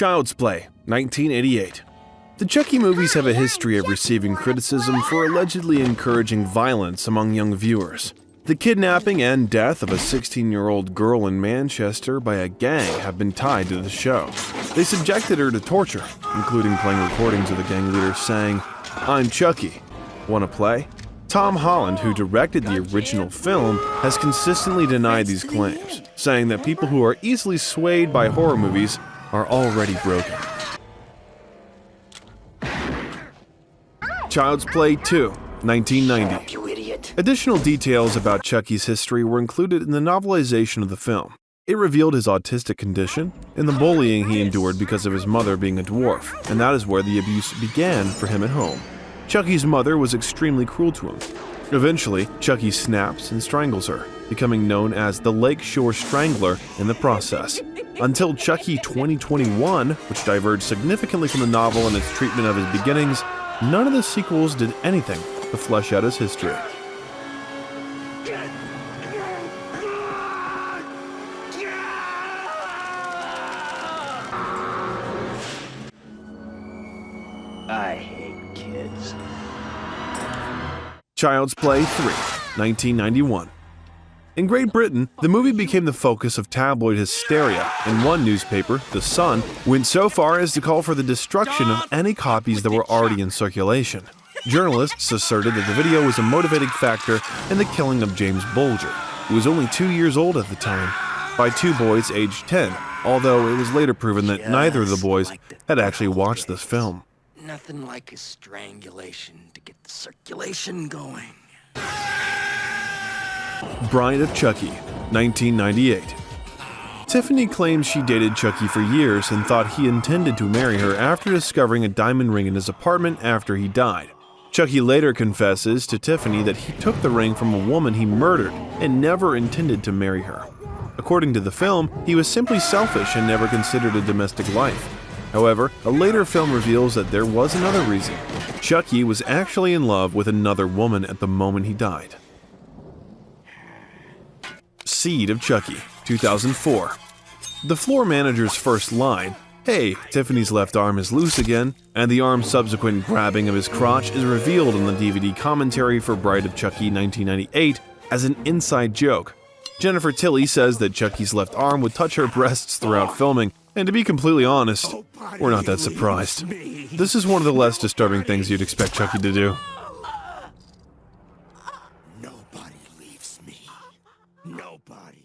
Child's Play, 1988. The Chucky movies have a history of receiving criticism for allegedly encouraging violence among young viewers. The kidnapping and death of a 16-year-old girl in Manchester by a gang have been tied to the show. They subjected her to torture, including playing recordings of the gang leader saying, "I'm Chucky. Wanna play?" Tom Holland, who directed the original film, has consistently denied these claims, saying that people who are easily swayed by horror movies are already broken. Child's Play 2, 1990. Additional details about Chucky's history were included in the novelization of the film. It revealed his autistic condition and the bullying he endured because of his mother being a dwarf, and that is where the abuse began for him at home. Chucky's mother was extremely cruel to him. Eventually, Chucky snaps and strangles her, becoming known as the Lakeshore Strangler in the process. Until Chucky 2021, which diverged significantly from the novel in its treatment of his beginnings, none of the sequels did anything to flesh out his history. I hate kids. Child's Play 3, 1991. In Great Britain, the movie became the focus of tabloid hysteria, and one newspaper, The Sun, went so far as to call for the destruction of any copies that were already in circulation. Journalists asserted that the video was a motivating factor in the killing of James Bulger, who was only 2 years old at the time, by two boys aged 10, although it was later proven that neither of the boys had actually watched this film. Nothing like a strangulation to get the circulation going. Bride of Chucky, 1998. Tiffany claims she dated Chucky for years and thought he intended to marry her after discovering a diamond ring in his apartment after he died. Chucky later confesses to Tiffany that he took the ring from a woman he murdered and never intended to marry her. According to the film, he was simply selfish and never considered a domestic life. However, a later film reveals that there was another reason. Chucky was actually in love with another woman at the moment he died. Seed of Chucky, 2004. The floor manager's first line, "Hey, Tiffany's left arm is loose again," and the arm's subsequent grabbing of his crotch is revealed in the DVD commentary for Bride of Chucky 1998 as an inside joke. Jennifer Tilly says that Chucky's left arm would touch her breasts throughout filming, and to be completely honest, we're not that surprised. This is one of the less disturbing things you'd expect Chucky to do. Nobody leaves me. Nobody.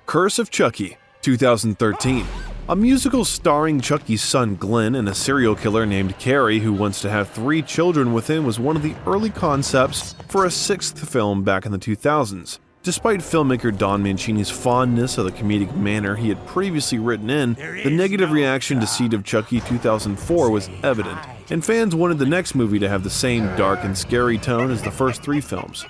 Curse of Chucky, 2013. A musical starring Chucky's son Glenn and a serial killer named Carrie who wants to have 3 children with him was one of the early concepts for a 6th film back in the 2000s. Despite filmmaker Don Mancini's fondness of the comedic manner he had previously written in, the negative reaction to Seed of Chucky 2004 was evident, and fans wanted the next movie to have the same dark and scary tone as the first 3 films.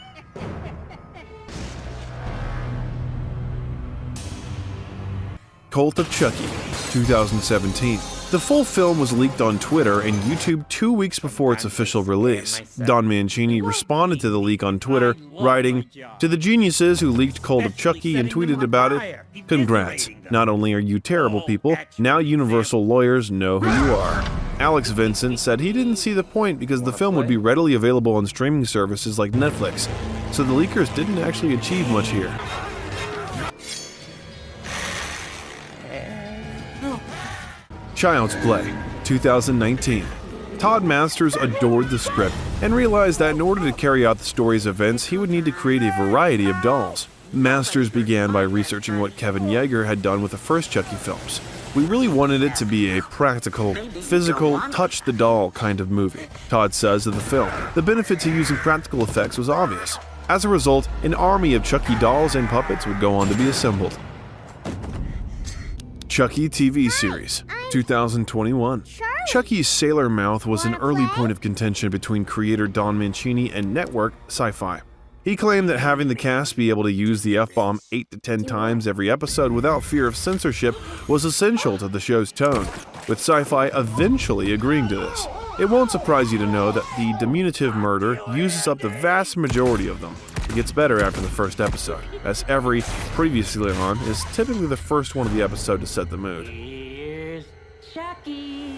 Cult of Chucky, 2017. The full film was leaked on Twitter and YouTube 2 weeks before its official release. Don Mancini responded to the leak on Twitter, writing, "To the geniuses who leaked Cult of Chucky and tweeted about it, congrats. Not only are you terrible people, now Universal lawyers know who you are." Alex Vincent said he didn't see the point because the film would be readily available on streaming services like Netflix, so the leakers didn't actually achieve much here. Child's Play, 2019. Todd Masters adored the script and realized that in order to carry out the story's events, he would need to create a variety of dolls. Masters began by researching what Kevin Yeager had done with the first Chucky films. "We really wanted it to be a practical, physical, touch-the-doll kind of movie," Todd says of the film. The benefit to using practical effects was obvious. As a result, an army of Chucky dolls and puppets would go on to be assembled. Chucky TV Series, 2021. Chucky's sailor mouth was an early point of contention between creator Don Mancini and network Sci-Fi. He claimed that having the cast be able to use the F-bomb 8 to 10 times every episode without fear of censorship was essential to the show's tone, with Sci-Fi eventually agreeing to this. It won't surprise you to know that the diminutive murder uses up the vast majority of them. It gets better after the first episode, as every previously on is typically the first one of the episode to set the mood. Here's Chucky.